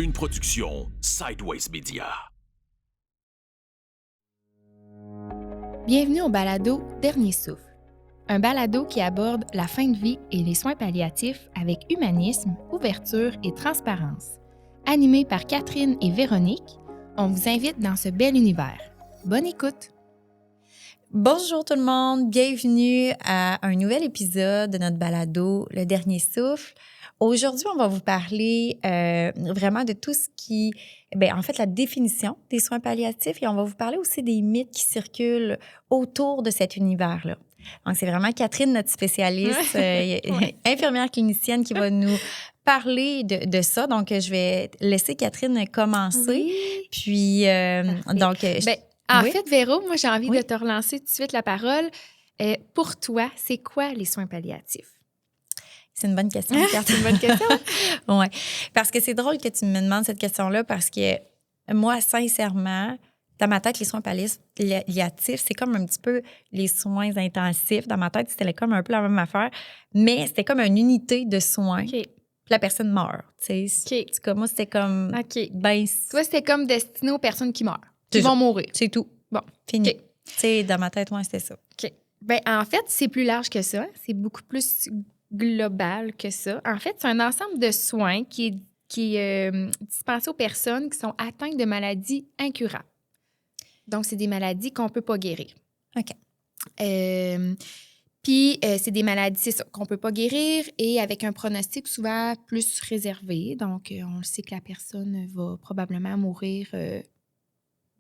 Une production Sideways Media. Bienvenue au balado Dernier souffle, un balado qui aborde la fin de vie et les soins palliatifs avec humanisme, ouverture et transparence. Animé par Catherine et Véronique, on vous invite dans ce bel univers. Bonne écoute! Bonjour tout le monde, bienvenue à un nouvel épisode de notre balado Le Dernier souffle. Aujourd'hui, on va vous parler vraiment de tout ce qui, en fait, la définition des soins palliatifs et on va vous parler aussi des mythes qui circulent autour de cet univers-là. Donc, c'est vraiment Catherine, notre spécialiste, infirmière clinicienne, qui va nous parler de ça. Donc, je vais laisser Catherine commencer. Oui. Puis, donc... En oui? fait, Véro, moi, j'ai envie Oui. de te relancer tout de suite la parole. Pour toi, c'est quoi les soins palliatifs? C'est une bonne question. C'est une bonne question. Oui. Parce que c'est drôle que tu me demandes cette question-là parce que moi, sincèrement, dans ma tête, les soins palliatifs, c'est comme un petit peu les soins intensifs. Dans ma tête, c'était comme un peu la même affaire, mais c'était comme une unité de soins. OK. Puis la personne meurt. Tu sais. OK. C'est comme moi, c'était comme. OK. Ben, Toi, c'était comme destiné aux personnes qui meurent, qui C'est vont ça. mourir. c'est tout. Bon. Fini. OK. Tu sais, dans ma tête, moi, c'était ça. OK. En fait, c'est plus large que ça. C'est beaucoup plus global que ça. En fait, c'est un ensemble de soins qui est dispensé aux personnes qui sont atteintes de maladies incurables. Donc, c'est des maladies qu'on ne peut pas guérir. OK. C'est des maladies, c'est ça, qu'on ne peut pas guérir et avec un pronostic souvent plus réservé. Donc, on le sait que la personne va probablement mourir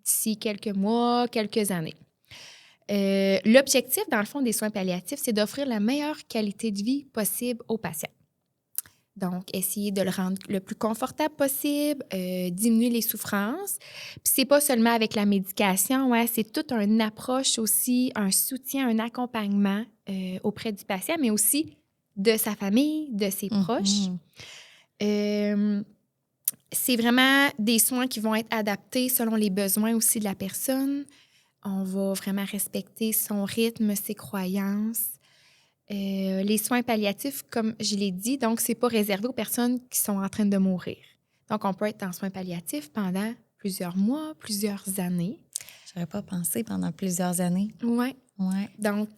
d'ici quelques mois, quelques années. L'objectif, dans le fond, des soins palliatifs, c'est d'offrir la meilleure qualité de vie possible aux patients. Donc, essayer de le rendre le plus confortable possible, diminuer les souffrances. Puis, c'est pas seulement avec la médication, c'est toute une approche aussi, un soutien, un accompagnement auprès du patient, mais aussi de sa famille, de ses proches. C'est vraiment des soins qui vont être adaptés selon les besoins aussi de la personne. On va vraiment respecter son rythme, ses croyances. Les soins palliatifs, comme je l'ai dit, donc, c'est pas réservé aux personnes qui sont en train de mourir. Donc, on peut être en soins palliatifs pendant plusieurs mois, plusieurs années. J'aurais pas pensé pendant plusieurs années. Oui. Ouais. Donc,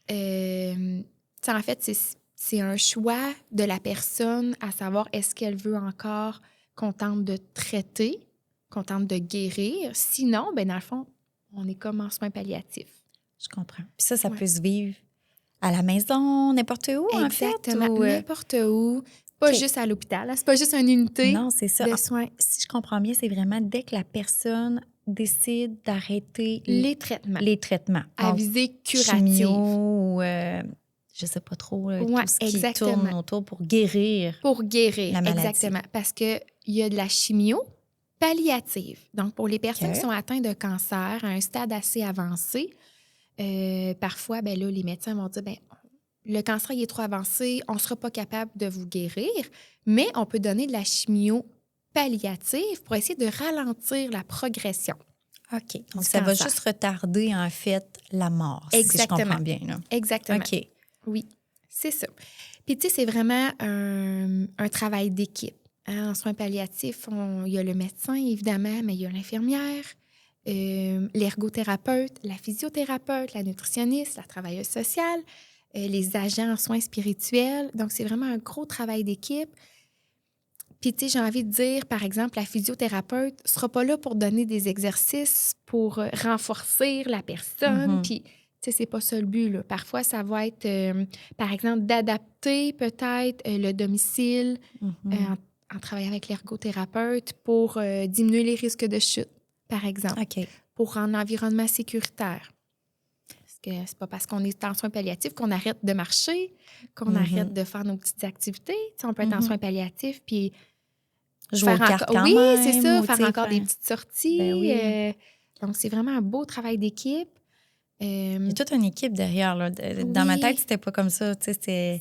en fait, c'est un choix de la personne à savoir est-ce qu'elle veut encore qu'on tente de traiter, qu'on tente de guérir. Sinon, dans le fond, on est comme en soins palliatifs. Je comprends. Puis ça peut se vivre à la maison, n'importe où, en fait. Exactement, Ou, n'importe où. Pas OK. juste à l'hôpital. C'est pas juste une unité Non, c'est ça. de soins. Si je comprends bien, c'est vraiment dès que la personne décide d'arrêter Les traitements. les traitements. À Donc, visée curative. chimio ou je sais pas trop, tout ce qui tourne autour pour guérir. Pour guérir, la maladie. exactement. Parce qu'il y a de la chimio palliative. Donc, pour les personnes qui sont atteintes de cancer à un stade assez avancé, parfois, les médecins vont dire, le cancer il est trop avancé, on ne sera pas capable de vous guérir, mais on peut donner de la chimio palliative pour essayer de ralentir la progression. OK. Donc, ça va juste retarder, en fait, la mort, Exactement. si je comprends bien. Là. Exactement. OK. Oui, c'est ça. Puis, tu sais, c'est vraiment un travail d'équipe. En soins palliatifs, il y a le médecin, évidemment, mais il y a l'infirmière, l'ergothérapeute, la physiothérapeute, la nutritionniste, la travailleuse sociale, les agents en soins spirituels. Donc, c'est vraiment un gros travail d'équipe. Puis, tu sais, j'ai envie de dire, par exemple, la physiothérapeute ne sera pas là pour donner des exercices pour renforcer la personne. Puis, tu sais, c'est pas ça le but, là. Parfois, ça va être, par exemple, d'adapter peut-être le domicile en travaillant avec l'ergothérapeute pour diminuer les risques de chute, par exemple, pour rendre l'environnement sécuritaire. Parce que c'est pas parce qu'on est en soins palliatifs qu'on arrête de marcher, qu'on arrête de faire nos petites activités. Tu sais, on peut être en soins palliatifs puis jouer aux cartes quand oui, même, c'est ça, ou, faire encore des petites sorties. Ben oui. Donc, c'est vraiment un beau travail d'équipe. Il y a toute une équipe derrière. Là. Dans ma tête, c'était pas comme ça. C'était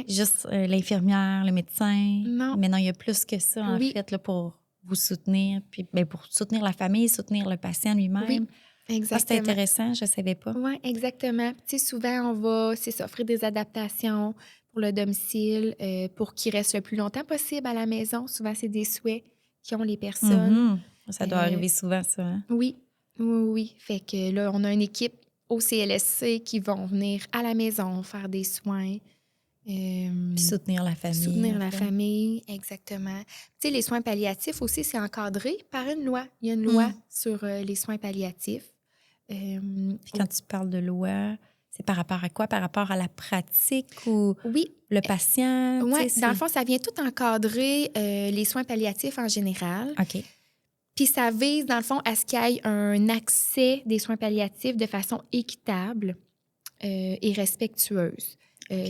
juste l'infirmière, le médecin. Non. Mais non, il y a plus que ça, en fait, là, pour vous soutenir. Puis pour soutenir la famille, soutenir le patient lui-même. Oui, exactement. C'était intéressant, je ne savais pas. Oui, exactement. Tu sais, souvent, on va, offrir des adaptations pour le domicile pour qu'il reste le plus longtemps possible à la maison. Souvent, c'est des souhaits qu'ont les personnes. Ça doit arriver souvent, ça. Hein? Oui, oui. Fait que là, on a une équipe au CLSC qui vont venir à la maison faire des soins. Puis soutenir la famille. Soutenir la famille, exactement. Tu sais, les soins palliatifs aussi, c'est encadré par une loi. Il y a une loi sur les soins palliatifs. Puis quand tu parles de loi, c'est par rapport à quoi? Par rapport à la pratique ou le patient? Oui, dans le fond, ça vient tout encadrer les soins palliatifs en général. OK. Puis ça vise, dans le fond, à ce qu'il y ait un accès des soins palliatifs de façon équitable et respectueuse.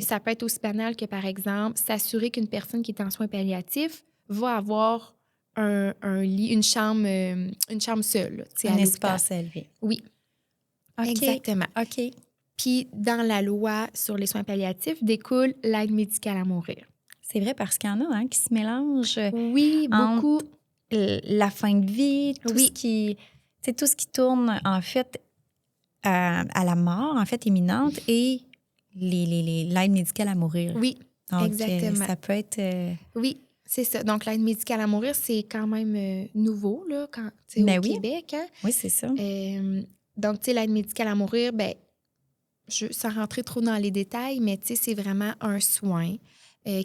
Ça peut être aussi banal que, par exemple, s'assurer qu'une personne qui est en soins palliatifs va avoir un lit, une chambre seule. Là, un espace élevé. Oui, okay. Exactement. OK. Puis, dans la loi sur les soins palliatifs, découle l'aide médicale à mourir. C'est vrai, parce qu'il y en a qui se mélangent. Oui, beaucoup. La fin de vie, tout ce qui tourne, en fait, à la mort, en fait, imminente, et l'aide médicale à mourir. Oui, donc, exactement. Ça peut être... Oui, c'est ça. Donc, l'aide médicale à mourir, c'est quand même nouveau, là, au Québec. Hein? Oui, c'est ça. Donc, tu sais, l'aide médicale à mourir, sans rentrer trop dans les détails, mais tu sais, c'est vraiment un soin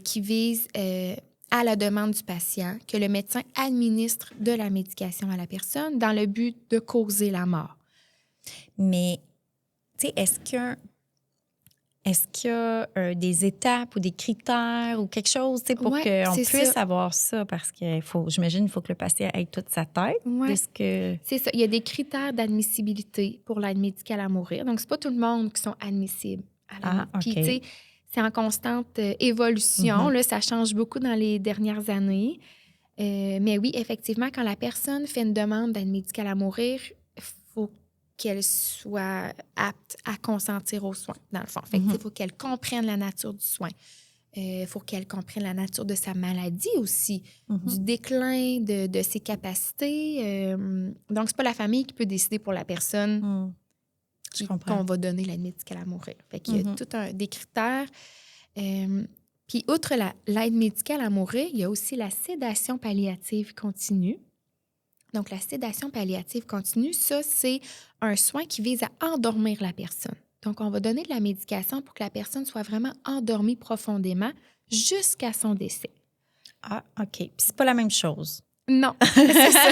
qui vise à la demande du patient que le médecin administre de la médication à la personne dans le but de causer la mort. Mais, tu sais, est-ce qu'il y a des étapes ou des critères ou quelque chose pour qu'on puisse avoir ça? Parce que j'imagine qu'il faut que le patient ait toute sa tête. Oui, c'est ça. Il y a des critères d'admissibilité pour l'aide médicale à mourir. Donc, c'est pas tout le monde qui sont admissibles à l'aide. Puis, tu sais, c'est en constante évolution. Là, ça change beaucoup dans les dernières années. Mais oui, effectivement, quand la personne fait une demande d'aide médicale à mourir, il faut qu'elle soit apte à consentir aux soins, dans le fond. Fait que, il faut qu'elle comprenne la nature du soin. Il faut qu'elle comprenne la nature de sa maladie aussi, du déclin de ses capacités. Donc, c'est pas la famille qui peut décider pour la personne qu'on va donner l'aide médicale à mourir. Fait qu'il y a tout des critères. Puis, outre l'aide médicale à mourir, il y a aussi la sédation palliative continue. Donc, la sédation palliative continue, ça, c'est un soin qui vise à endormir la personne. Donc, on va donner de la médication pour que la personne soit vraiment endormie profondément jusqu'à son décès. Ah, OK. Puis, c'est pas la même chose. Non, c'est ça.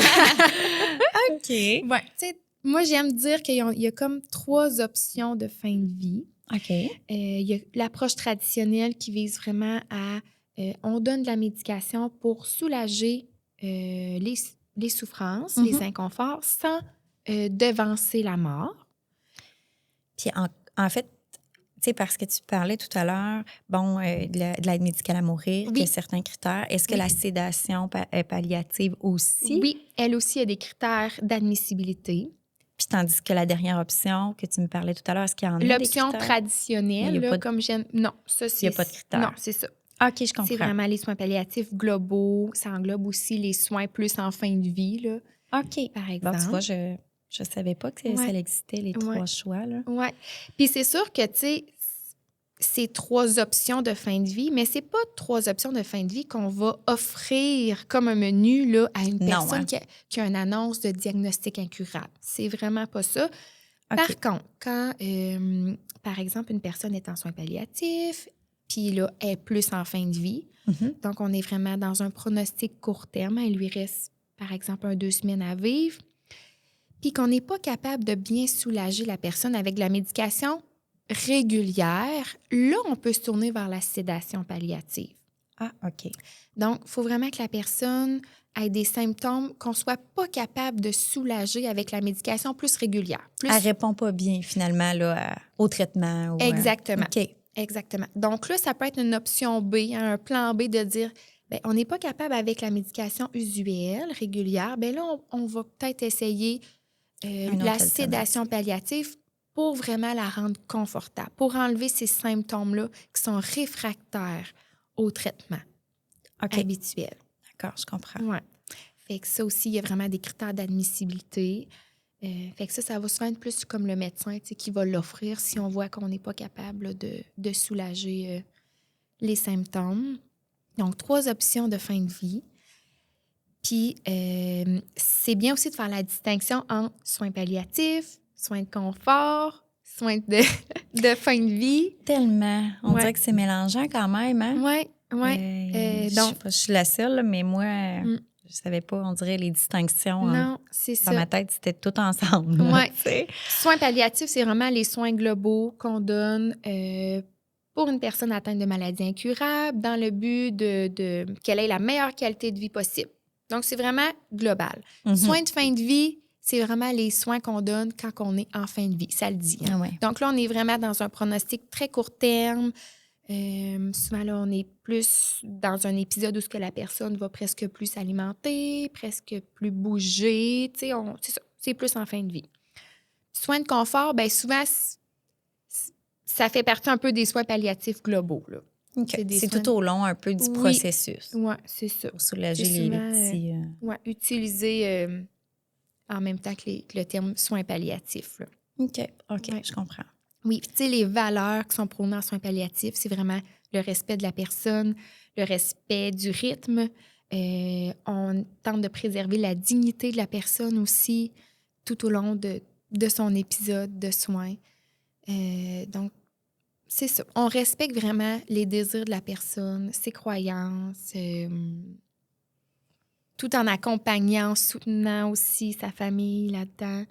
OK. Ouais. Tu sais, moi, j'aime dire qu'il y a comme 3 options de fin de vie. OK. Il y a l'approche traditionnelle qui vise vraiment à... on donne de la médication pour soulager les souffrances, les inconforts, sans devancer la mort. Puis, en fait, tu sais, parce que tu parlais tout à l'heure, de l'aide médicale à mourir, il y a certains critères. Est-ce que la sédation palliative aussi? Oui, elle aussi a des critères d'admissibilité. Puis, tandis que la dernière option que tu me parlais tout à l'heure, est-ce qu'il y en a des critères? L'option traditionnelle, là, comme j'aime... Non, ça, c'est... Il n'y a pas de critères. Non, c'est ça. OK, je comprends. C'est vraiment les soins palliatifs globaux. Ça englobe aussi les soins plus en fin de vie, là. OK. Par exemple. Bon, tu vois, je ne savais pas que ça existait, les 3 choix, là. Oui. Puis c'est sûr que, tu sais, c'est 3 options de fin de vie, mais c'est pas 3 options de fin de vie qu'on va offrir comme un menu, là, à une personne qui a une annonce de diagnostic incurable. C'est vraiment pas ça. Okay. Par contre, quand, par exemple, une personne est en soins palliatifs, puis là, elle est plus en fin de vie. Donc, on est vraiment dans un pronostic court terme. Il lui reste, par exemple, 2 semaines à vivre. Puis qu'on n'est pas capable de bien soulager la personne avec de la médication régulière, là, on peut se tourner vers la sédation palliative. Ah, OK. Donc, il faut vraiment que la personne ait des symptômes qu'on ne soit pas capable de soulager avec la médication plus régulière. Elle ne répond pas bien, finalement, là, au traitement. Exactement. OK. Exactement. Donc là, ça peut être une option B, un plan B de dire, bien, on n'est pas capable avec la médication usuelle, régulière, bien là, on va peut-être essayer la sédation palliative pour vraiment la rendre confortable, pour enlever ces symptômes-là qui sont réfractaires au traitement habituel. D'accord, je comprends. Oui. Fait que ça aussi, il y a vraiment des critères d'admissibilité. Fait que ça va souvent être plus comme le médecin qui va l'offrir si on voit qu'on n'est pas capable de soulager les symptômes. Donc, 3 options de fin de vie. Puis, c'est bien aussi de faire la distinction entre soins palliatifs, soins de confort, soins de fin de vie. Tellement. On Ouais. dirait que c'est mélangeant quand même, hein? Oui, oui. Je sais Donc, pas, je suis la seule, là, mais moi, Mm. je savais pas, on dirait, les distinctions. non, c'est Dans ma ça. tête, c'était tout ensemble. là, Ouais. tu sais. Soins palliatifs, c'est vraiment les soins globaux qu'on donne pour une personne atteinte de maladies incurables dans le but de qu'elle ait la meilleure qualité de vie possible. Donc, c'est vraiment global. Mhm. Soins de fin de vie, c'est vraiment les soins qu'on donne quand on est en fin de vie. Ça le dit. Hein? Ah ouais. Donc là, on est vraiment dans un pronostic très court terme. Souvent, là, on est plus dans un épisode où ce que la personne va presque plus s'alimenter, presque plus bouger. Tu sais, c'est ça. C'est plus en fin de vie. Soins de confort, bien souvent, ça fait partie un peu des soins palliatifs globaux. Là. OK. C'est des C'est soins- tout au long un peu du Oui. processus Oui, c'est ça. pour soulager C'est les souvent, petits... Ouais, utiliser en même temps que le terme soins palliatifs. Là. OK, Ouais. je comprends. Oui, puis tu sais, les valeurs qui sont prônées en soins palliatifs, c'est vraiment le respect de la personne, le respect du rythme. On tente de préserver la dignité de la personne aussi tout au long de son épisode de soins. Donc, c'est ça. On respecte vraiment les désirs de la personne, ses croyances, tout en accompagnant, soutenant aussi sa famille là-dedans.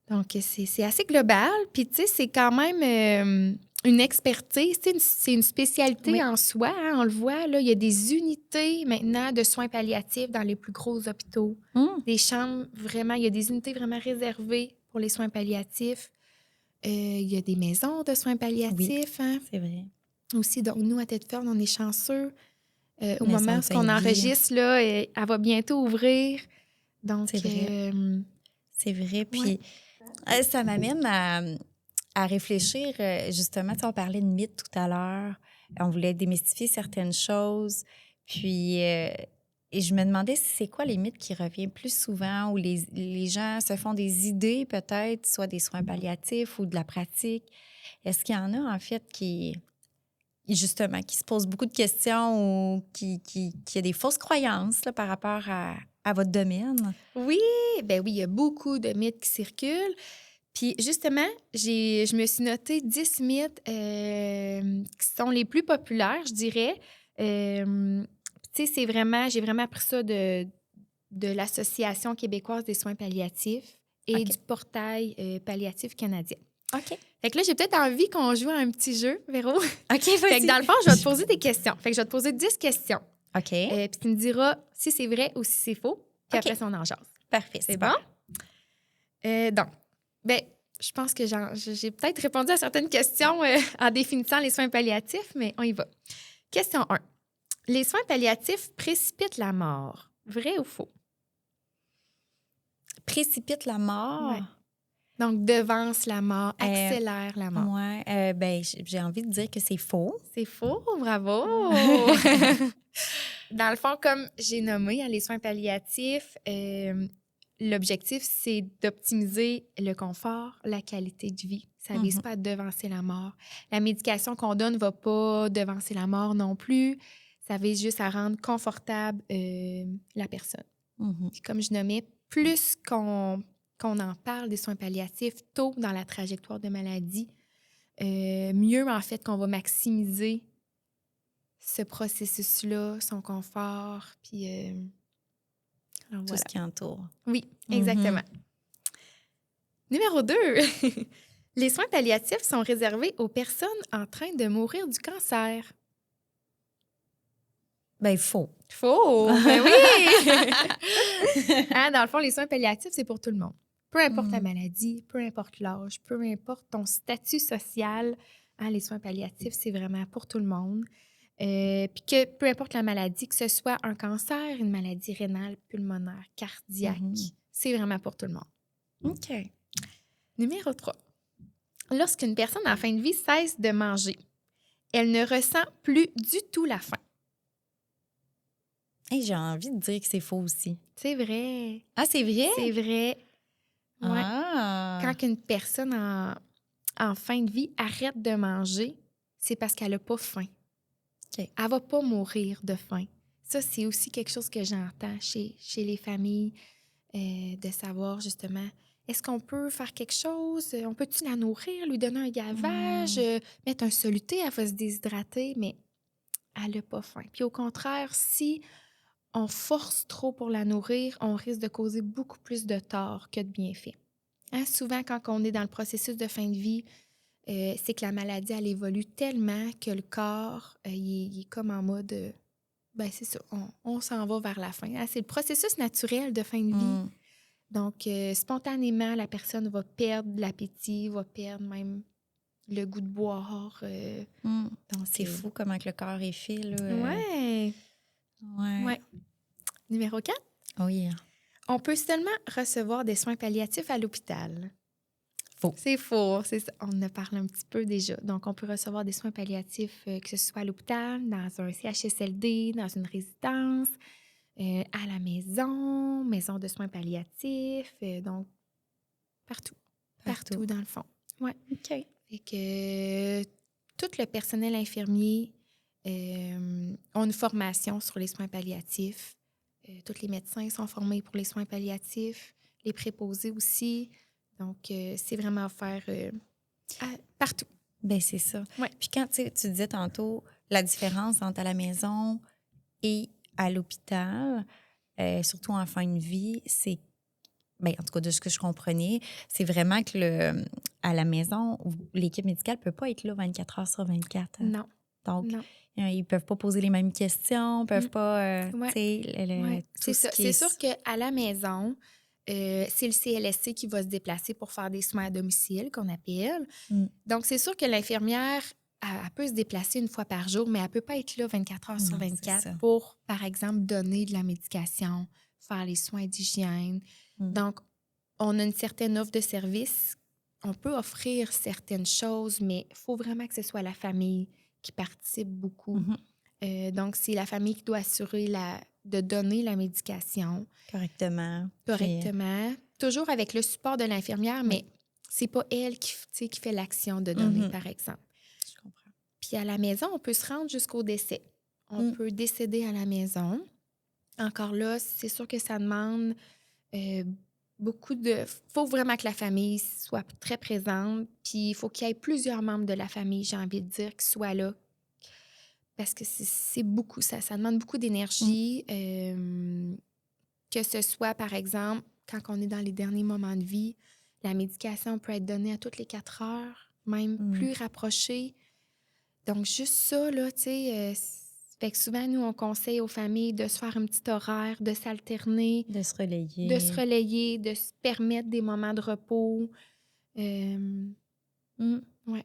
Donc, c'est assez global. Puis, tu sais, c'est quand même une expertise. C'est une spécialité Oui. en soi. Hein, on le voit, là. Il y a des unités maintenant de soins palliatifs dans les plus gros hôpitaux. Des chambres, vraiment, il y a des unités vraiment réservées pour les soins palliatifs. Il y a des maisons de soins palliatifs. Hein, C'est vrai. aussi. Donc, nous, à Thetford, on est chanceux. Au Maison moment de où on fin de vie. enregistre, là, elle va bientôt ouvrir. Donc, C'est vrai. C'est vrai. Puis, ouais. ça m'amène à réfléchir. Justement, tu sais, on parlait de mythes tout à l'heure. On voulait démystifier certaines choses. Puis, et je me demandais si c'est quoi les mythes qui reviennent plus souvent, où les gens se font des idées, peut-être, soit des soins palliatifs ou de la pratique. Est-ce qu'il y en a, en fait, justement, qui se posent beaucoup de questions ou qui a des fausses croyances là, par rapport à votre domaine? Oui, ben oui, il y a beaucoup de mythes qui circulent. Puis justement, je me suis noté 10 mythes qui sont les plus populaires, je dirais. Tu sais, j'ai vraiment appris ça de l'Association québécoise des soins palliatifs et OK. du portail palliatif canadien. OK. Fait que là, j'ai peut-être envie qu'on joue à un petit jeu, Véro. OK, vas-y. Fait que dans le fond, je vais te poser des questions. Fait que je vais te poser 10 questions. OK. Puis tu me diras si c'est vrai ou si c'est faux. Puis OK. après, on en jase. Parfait. C'est super. bon? Donc, ben, je pense que j'ai peut-être répondu à certaines questions en définissant les soins palliatifs, mais on y va. Question 1. Les soins palliatifs précipitent la mort. Vrai ou faux? Précipite la mort? Ouais. Donc, devance la mort, accélère la mort. Oui. Ben, j'ai envie de dire que c'est faux. C'est faux, bravo! Dans le fond, comme j'ai nommé les soins palliatifs, l'objectif, c'est d'optimiser le confort, la qualité de vie. Ça ne vise pas à devancer la mort. La médication qu'on donne ne va pas devancer la mort non plus. Ça vise juste à rendre confortable la personne. Puis comme je nommais, plus qu'on en parle des soins palliatifs tôt dans la trajectoire de maladie, mieux en fait qu'on va maximiser ce processus-là, son confort, puis alors, Tout voilà. ce qui entoure. Oui, exactement. Numéro 2. Les soins palliatifs sont réservés aux personnes en train de mourir du cancer. Ben, faux. Faux! Ben oui! Hein, dans le fond, les soins palliatifs, c'est pour tout le monde. Peu importe la maladie, peu importe l'âge, peu importe ton statut social, hein, les soins palliatifs, c'est vraiment pour tout le monde. Puis que peu importe la maladie, que ce soit un cancer, une maladie rénale, pulmonaire, cardiaque, c'est vraiment pour tout le monde. OK. Numéro 3. Lorsqu'une personne en fin de vie cesse de manger, elle ne ressent plus du tout la faim. Hey, j'ai envie de dire que c'est faux aussi. C'est vrai. Ah, c'est vrai? C'est vrai. Ouais. Ah! Quand une personne en fin de vie arrête de manger, c'est parce qu'elle n'a pas faim. OK. Elle ne va pas mourir de faim. ça, c'est aussi quelque chose que j'entends chez les familles, de savoir justement, est-ce qu'on peut faire quelque chose? On peut-tu la nourrir, lui donner un gavage, mettre un soluté, elle va se déshydrater, mais elle n'a pas faim. Puis au contraire, si on force trop pour la nourrir, on risque de causer beaucoup plus de tort que de bienfaits. Hein, souvent, quand on est dans le processus de fin de vie, c'est que la maladie, elle évolue tellement que le corps, il est comme en mode, ben c'est ça, on s'en va vers la fin. Hein, c'est le processus naturel de fin de vie. Donc, spontanément, la personne va perdre l'appétit, va perdre même le goût de boire. Donc, C'est fou comment que le corps est fait, là. Ouais. Ouais. Numéro 4. Oui. On peut seulement recevoir des soins palliatifs à l'hôpital. Faux. C'est faux, c'est ça. On en a parlé un petit peu déjà. Donc, on peut recevoir des soins palliatifs, que ce soit à l'hôpital, dans un CHSLD, dans une résidence, à la maison de soins palliatifs, donc partout. Partout, dans le fond. Oui. OK. Fait que tout le personnel infirmier ont une formation sur les soins palliatifs. Tous les médecins sont formés pour les soins palliatifs, les préposés aussi. Donc, c'est vraiment à faire partout. Bien, c'est ça. Ouais. Puis quand tu disais tantôt la différence entre à la maison et à l'hôpital, surtout en fin de vie, c'est, bien, en tout cas, de ce que je comprenais, c'est vraiment que à la maison, l'équipe médicale ne peut pas être là 24 heures sur 24. Non. Donc, non. ils ne peuvent pas poser les mêmes questions, ne peuvent pas, Ouais. tu sais, Ouais. tout C'est ce ça. qui C'est est... sûr qu'à la maison, c'est le CLSC qui va se déplacer pour faire des soins à domicile, qu'on appelle. Donc, c'est sûr que l'infirmière, elle peut se déplacer une fois par jour, mais elle ne peut pas être là 24 heures sur Non, c'est 24 ça. pour, par exemple, donner de la médication, faire les soins d'hygiène. Donc, on a une certaine offre de service. On peut offrir certaines choses, mais il faut vraiment que ce soit la famille qui participe beaucoup. Donc, c'est la famille qui doit assurer de donner la médication Correctement. Toujours avec le support de l'infirmière, mais c'est pas elle qui fait l'action de donner, par exemple. Je comprends. Puis à la maison, on peut se rendre jusqu'au décès. On peut décéder à la maison. Encore là, c'est sûr que ça demande beaucoup de... faut vraiment que la famille soit très présente, puis il faut qu'il y ait plusieurs membres de la famille, j'ai envie de dire, qui soient là. Parce que c'est beaucoup, ça demande beaucoup d'énergie. Que ce soit, par exemple, quand on est dans les derniers moments de vie, la médication peut être donnée à toutes les 4 heures, même plus rapprochée. Donc, juste ça, là, tu sais, fait que souvent, nous, on conseille aux familles de se faire un petit horaire, de s'alterner. De se relayer. De se permettre des moments de repos. Ouais,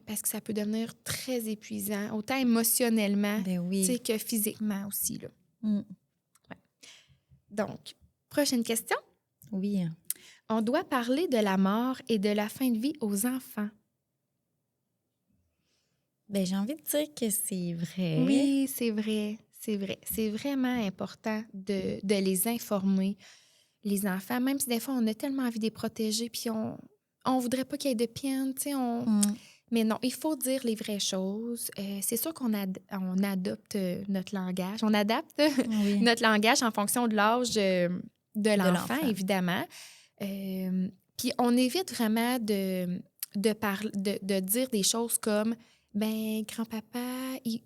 parce que ça peut devenir très épuisant, autant émotionnellement que physiquement aussi. Là. Ouais. Donc, prochaine question. Oui. On doit parler de la mort et de la fin de vie aux enfants. Bien, j'ai envie de dire que c'est vrai. Oui, c'est vrai. C'est vrai. C'est vraiment important de les informer, les enfants, même si des fois, on a tellement envie de les protéger, puis on voudrait pas qu'il y ait de peine, tu sais, Mais non, il faut dire les vraies choses. C'est sûr qu'on on adopte notre langage. On adapte notre langage en fonction de l'âge de l'enfant, évidemment. Puis on évite vraiment de dire des choses comme « ben grand-papa, il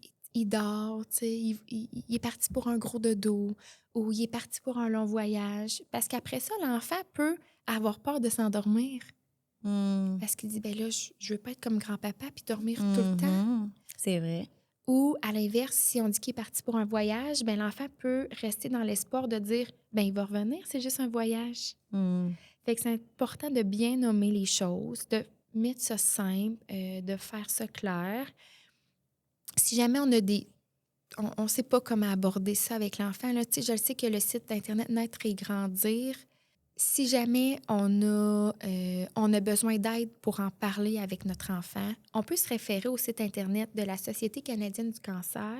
dort, tu sais, il est parti pour un gros dodo ou il est parti pour un long voyage. » Parce qu'après ça, l'enfant peut avoir peur de s'endormir. Parce qu'il dit, ben là, je veux pas être comme grand-papa puis dormir tout le temps. C'est vrai. Ou, à l'inverse, si on dit qu'il est parti pour un voyage, ben l'enfant peut rester dans l'espoir de dire, ben il va revenir, c'est juste un voyage. Fait que c'est important de bien nommer les choses, de mettre ça simple, de faire ça clair. Si jamais on a on sait pas comment aborder ça avec l'enfant, là, tu sais, je le sais que le site Internet Naître et Grandir, si jamais on a besoin d'aide pour en parler avec notre enfant, on peut se référer au site Internet de la Société canadienne du cancer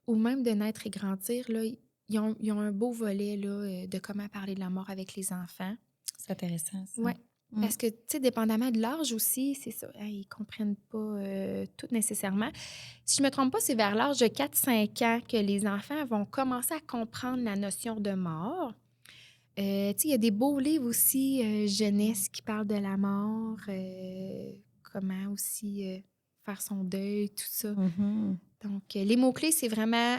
ou même de Naître et Grandir. Là, ils ont un beau volet là, de comment parler de la mort avec les enfants. C'est intéressant, ça. Oui. Parce que, tu sais, dépendamment de l'âge aussi, c'est ça, hein, ils comprennent pas tout nécessairement. Si je me trompe pas, c'est vers l'âge de 4-5 ans que les enfants vont commencer à comprendre la notion de mort. Tu sais, il y a des beaux livres aussi, jeunesse, qui parlent de la mort, comment aussi faire son deuil, tout ça. Mhm. Donc, les mots-clés, c'est vraiment,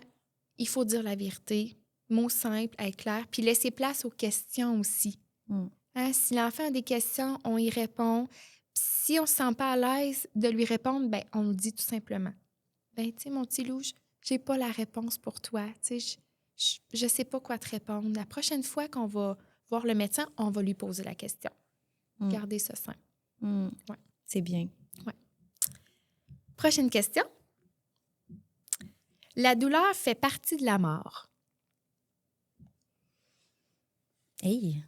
il faut dire la vérité, mots simples, être clair, puis laisser place aux questions aussi. Mm. Hein, si l'enfant a des questions, on y répond. Puis si on ne se sent pas à l'aise de lui répondre, ben on le dit tout simplement. Ben, tu sais, mon petit loup, j'ai pas la réponse pour toi. Tu sais, je sais pas quoi te répondre. La prochaine fois qu'on va voir le médecin, on va lui poser la question. Mm. Gardez ça simple. Mm. Ouais. C'est bien. Prochaine question. La douleur fait partie de la mort. Hey,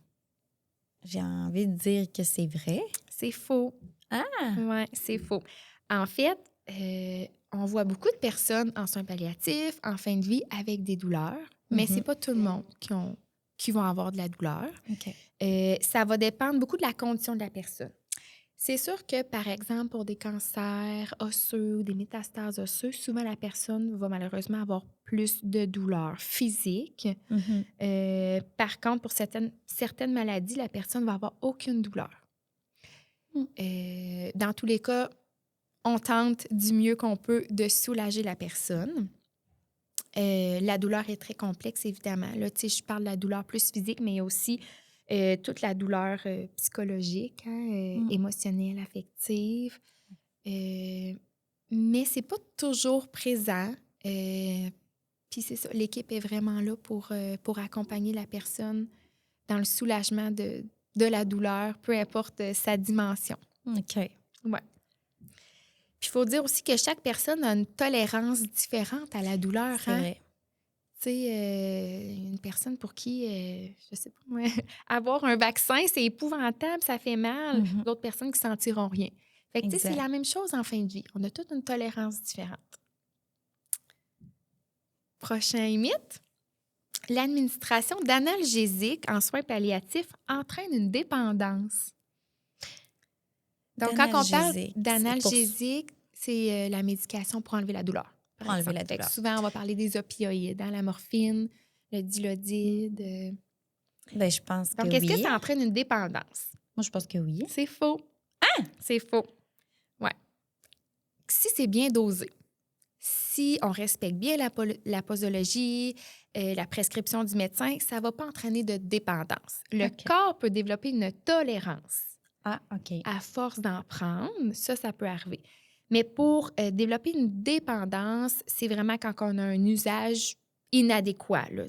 j'ai envie de dire que c'est vrai. C'est faux. Ah! Oui, c'est faux. En fait, on voit beaucoup de personnes en soins palliatifs, en fin de vie, avec des douleurs, mais c'est pas tout le monde qui vont avoir de la douleur. OK. Ça va dépendre beaucoup de la condition de la personne. C'est sûr que, par exemple, pour des cancers osseux ou des métastases osseuses, souvent la personne va malheureusement avoir plus de douleurs physiques. Mhm. Par contre, pour certaines maladies, la personne va avoir aucune douleur. Dans tous les cas, on tente du mieux qu'on peut de soulager la personne. La douleur est très complexe, évidemment. Là, tu sais, je parle de la douleur plus physique, mais il y a aussi toute la douleur psychologique, hein, émotionnelle, affective. Mais c'est pas toujours présent. Puis c'est ça, l'équipe est vraiment là pour accompagner la personne dans le soulagement de la douleur, peu importe sa dimension. OK. Ouais. Puis il faut dire aussi que chaque personne a une tolérance différente à la douleur. C'est Hein? vrai. Tu sais, une personne pour qui, je sais pas moi, avoir un vaccin, c'est épouvantable, ça fait mal. Mhm. D'autres personnes qui sentiront rien. Fait que, tu sais, c'est Exact. la même chose en fin de vie. On a toute une tolérance différente. Prochain mythe. L'administration d'analgésiques en soins palliatifs entraîne une dépendance. Donc, quand on parle D'analgésique, d'analgésique, c'est la médication pour enlever la douleur. Pour enlever la Fait que douleur. souvent, on va parler des opioïdes, hein, la morphine, le dilodide. Ben, je pense Donc, que est-ce que oui. ça entraîne une dépendance? Moi, je pense que oui. C'est faux. Ah! C'est faux. Ouais. Si c'est bien dosé, si on respecte bien la posologie, la prescription du médecin, ça ne va pas entraîner de dépendance. Le OK. corps peut développer une tolérance. Ah, OK. À force d'en prendre, ça peut arriver. Mais pour développer une dépendance, c'est vraiment quand on a un usage inadéquat, là,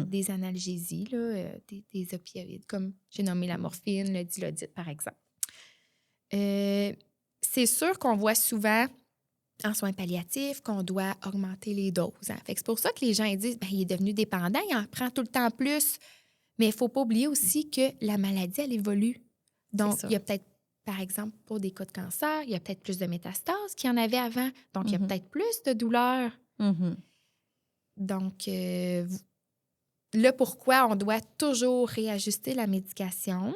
des analgésies, là, des opioïdes, comme j'ai nommé la morphine, le dilodide, par exemple. C'est sûr qu'on voit souvent en soins palliatifs qu'on doit augmenter les doses. Hein. Fait que c'est pour ça que les gens ils disent il est devenu dépendant, il en prend tout le temps plus. Mais il ne faut pas oublier aussi que la maladie, elle évolue. Donc, il y a peut-être, par exemple, pour des cas de cancer, il y a peut-être plus de métastases qu'il y en avait avant. Donc, il y a peut-être plus de douleurs. Donc, là, pourquoi on doit toujours réajuster la médication.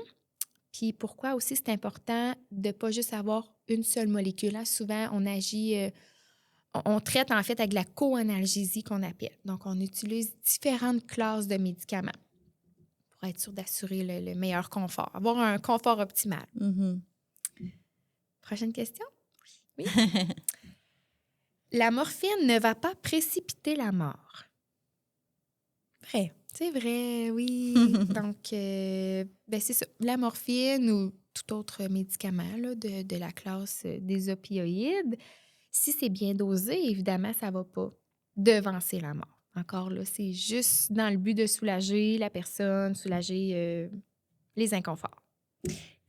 Puis pourquoi aussi c'est important de ne pas juste avoir une seule molécule. Hein. Souvent, on agit, on traite en fait avec la co-analgésie qu'on appelle. Donc, on utilise différentes classes de médicaments pour être sûr d'assurer le meilleur confort, avoir un confort optimal. Prochaine question? Oui. La morphine ne va pas précipiter la mort. Vrai. C'est vrai, oui. Donc, ben c'est ça. La morphine ou tout autre médicament là, de la classe des opioïdes, si c'est bien dosé, évidemment, ça ne va pas devancer la mort. Encore là, c'est juste dans le but de soulager la personne, soulager les inconforts.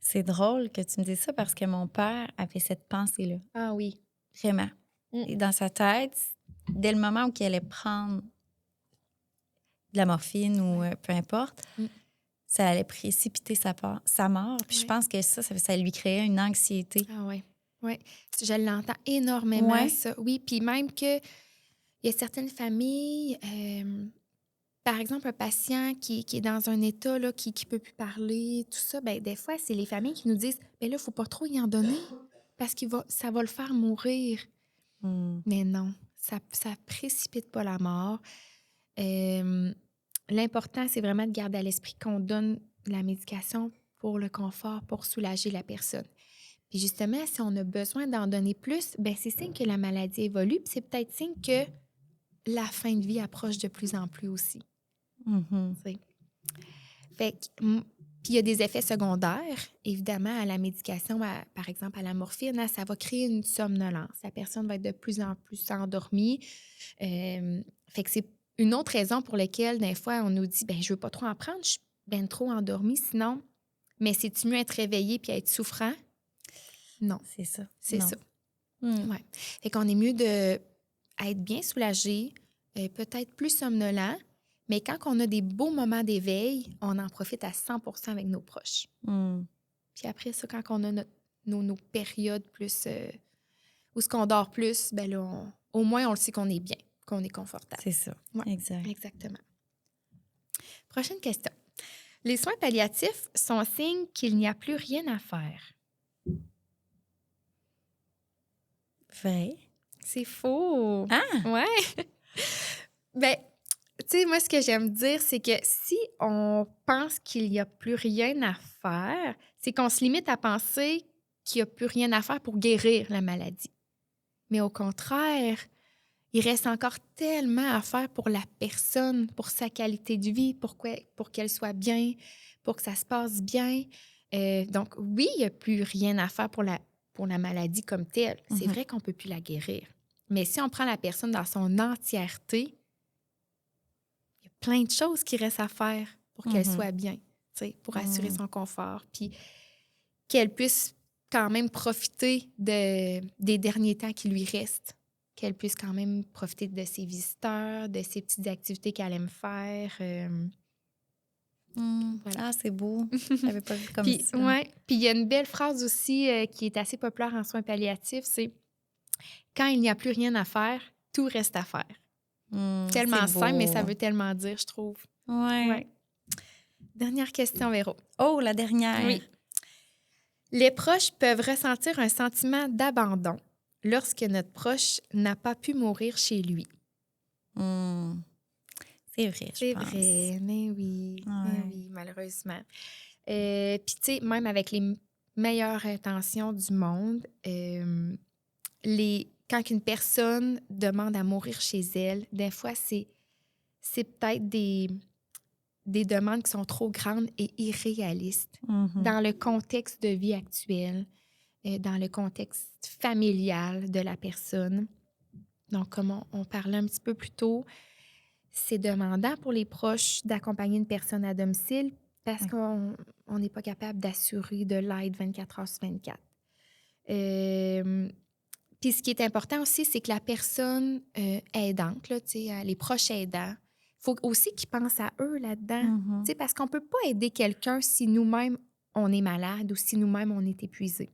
C'est drôle que tu me dises ça parce que mon père avait cette pensée-là. Ah oui. Vraiment. Et dans sa tête, dès le moment où il allait prendre de la morphine ou peu importe, ça allait précipiter sa mort. Puis je pense que ça lui créait une anxiété. Ah oui. Oui. Je l'entends énormément, ça. Oui, puis même que il y a certaines familles, par exemple, un patient qui est dans un état là, qui ne peut plus parler, tout ça, ben des fois, c'est les familles qui nous disent ben là, il ne faut pas trop y en donner parce que ça va le faire mourir. Mm. Mais non, ça ne précipite pas la mort. L'important, c'est vraiment de garder à l'esprit qu'on donne la médication pour le confort, pour soulager la personne. Puis justement, si on a besoin d'en donner plus, ben c'est signe que la maladie évolue, puis c'est peut-être signe que la fin de vie approche de plus en plus aussi. Mhm. Tu sais. Fait que, puis il y a des effets secondaires, évidemment, à la médication, par exemple à la morphine, hein, ça va créer une somnolence. La personne va être de plus en plus endormie. Fait que c'est une autre raison pour laquelle, des fois, on nous dit, ben je veux pas trop en prendre, je suis ben trop endormie, sinon, mais c'est-tu mieux être réveillé puis être souffrant? Non, C'est ça. c'est Non. ça. Mm. Ouais. Fait qu'on est mieux d'être bien soulagé, peut-être plus somnolent, mais quand on a des beaux moments d'éveil, on en profite à 100% avec nos proches. Mm. Puis après ça, quand on a nos périodes plus où ce qu'on dort plus, ben là, au moins, on le sait qu'on est bien, qu'on est confortable. C'est ça. Ouais. Exact. Exactement. Prochaine question. Les soins palliatifs sont signe qu'il n'y a plus rien à faire. Vrai? C'est faux. Ah! Ouais. Ben, tu sais, moi, ce que j'aime dire, c'est que si on pense qu'il n'y a plus rien à faire, c'est qu'on se limite à penser qu'il n'y a plus rien à faire pour guérir la maladie. Mais au contraire, il reste encore tellement à faire pour la personne, pour sa qualité de vie, pour qu'elle soit bien, pour que ça se passe bien. Donc, oui, il n'y a plus rien à faire pour la maladie comme telle. C'est vrai qu'on ne peut plus la guérir. Mais si on prend la personne dans son entièreté, il y a plein de choses qui restent à faire pour qu'elle soit bien, tu sais, pour assurer son confort, puis qu'elle puisse quand même profiter des derniers temps qui lui restent, qu'elle puisse quand même profiter de ses visiteurs, de ses petites activités qu'elle aime faire. Voilà. Ah, c'est beau. Je l'avais pas vu comme Puis, ça. ouais. Puis il y a une belle phrase aussi qui est assez populaire en soins palliatifs, c'est « Quand il n'y a plus rien à faire, tout reste à faire ». Tellement C'est simple, mais ça beau. veut tellement dire, je trouve. Ouais. Ouais. Dernière question, Véro. Oh, la dernière. Oui. Les proches peuvent ressentir un sentiment d'abandon lorsque notre proche n'a pas pu mourir chez lui. C'est vrai, je C'est pense. vrai, mais oui, Ouais. malheureusement. Puis, tu sais, même avec les meilleures intentions du monde, quand une personne demande à mourir chez elle, des fois, c'est peut-être des demandes qui sont trop grandes et irréalistes dans le contexte de vie actuel, dans le contexte familial de la personne. Donc, comme on parlait un petit peu plus tôt, c'est demandant pour les proches d'accompagner une personne à domicile parce qu'on n'est pas capable d'assurer de l'aide 24 heures sur 24. Puis ce qui est important aussi, c'est que la personne aidante, là, les proches aidants, il faut aussi qu'ils pensent à eux là-dedans. Parce qu'on ne peut pas aider quelqu'un si nous-mêmes, on est malade ou si nous-mêmes, on est épuisé.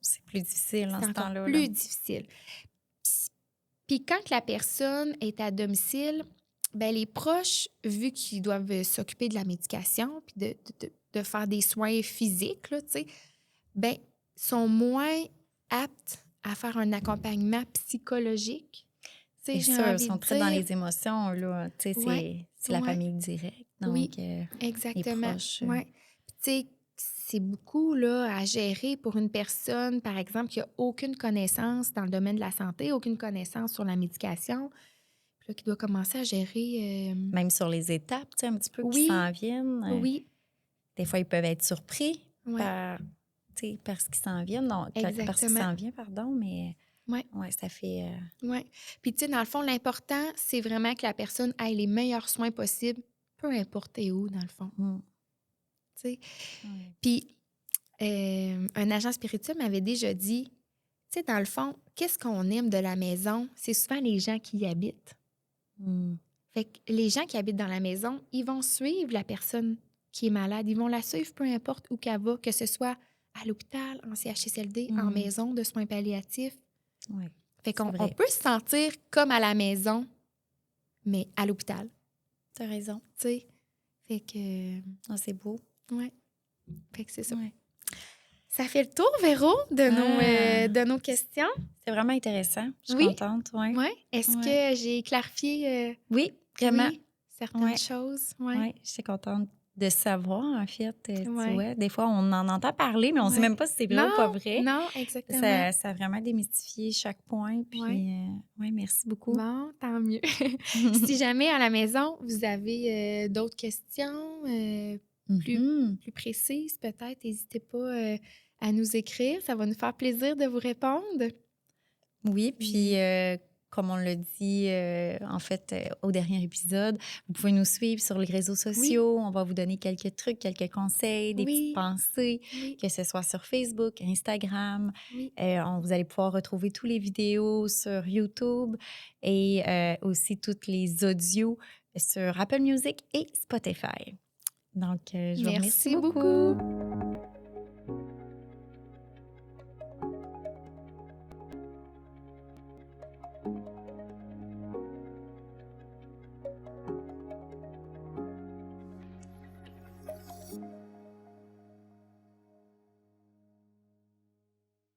C'est plus difficile en C'est ce encore temps-là. plus difficile. Puis quand la personne est à domicile, ben les proches, vu qu'ils doivent s'occuper de la médication puis de faire des soins physiques, là, ben, sont moins aptes à faire un accompagnement psychologique. C'est sûr, ils sont très dans les émotions, là. Tu sais, c'est la famille directe. Donc, oui, les exactement. proches. Ouais. Puis, tu sais, c'est beaucoup là, à gérer pour une personne, par exemple, qui n'a aucune connaissance dans le domaine de la santé, aucune connaissance sur la médication, puis là, qui doit commencer à gérer... Même sur les étapes, tu sais, un petit peu qui Oui, s'en viennent. oui, Des fois, ils peuvent être surpris ouais, par ce qui s'en vient. Non, par ce qui exactement. s'en vient, pardon, mais Ouais. Ça fait... Ouais. Puis, tu sais, dans le fond, l'important, c'est vraiment que la personne ait les meilleurs soins possibles, peu importe où, dans le fond. Tu sais. Puis, un agent spirituel m'avait déjà dit, tu sais, dans le fond, qu'est-ce qu'on aime de la maison? C'est souvent les gens qui y habitent. Fait que les gens qui habitent dans la maison, ils vont suivre la personne qui est malade. Ils vont la suivre peu importe où qu'elle va, que ce soit à l'hôpital, en CHSLD, en maison de soins palliatifs. Fait qu'on peut se sentir comme à la maison, mais à l'hôpital. T'as raison. tu sais. Fait que, Ah, c'est beau. ouais. Fait que c'est ça. Ouais. Ça fait le tour, Véro, de nos questions. C'est vraiment intéressant. Je suis Oui. contente. Ouais. Ouais. Est-ce Ouais. que j'ai clarifié Oui, vraiment. oui, certaines Ouais. choses? Ouais. Ouais, je suis contente de savoir, en fait. Tu Ouais. vois, des fois, on en entend parler, mais on ne sait Ouais. même pas si c'est vrai ou pas vrai. Non, exactement. Ça a vraiment démystifié chaque point. Puis, Ouais. ouais, merci beaucoup. Bon, tant mieux. Si jamais à la maison, vous avez d'autres questions plus précises, peut-être, n'hésitez pas à nous écrire. Ça va nous faire plaisir de vous répondre. Oui, puis comme on l'a dit en fait au dernier épisode, vous pouvez nous suivre sur les réseaux sociaux. On va vous donner quelques trucs, quelques conseils, des petites Oui. pensées, Oui. que ce soit sur Facebook, Instagram. Oui. Vous allez pouvoir retrouver tous les vidéos sur YouTube et aussi toutes les audios sur Apple Music et Spotify. Donc, je vous remercie Merci beaucoup.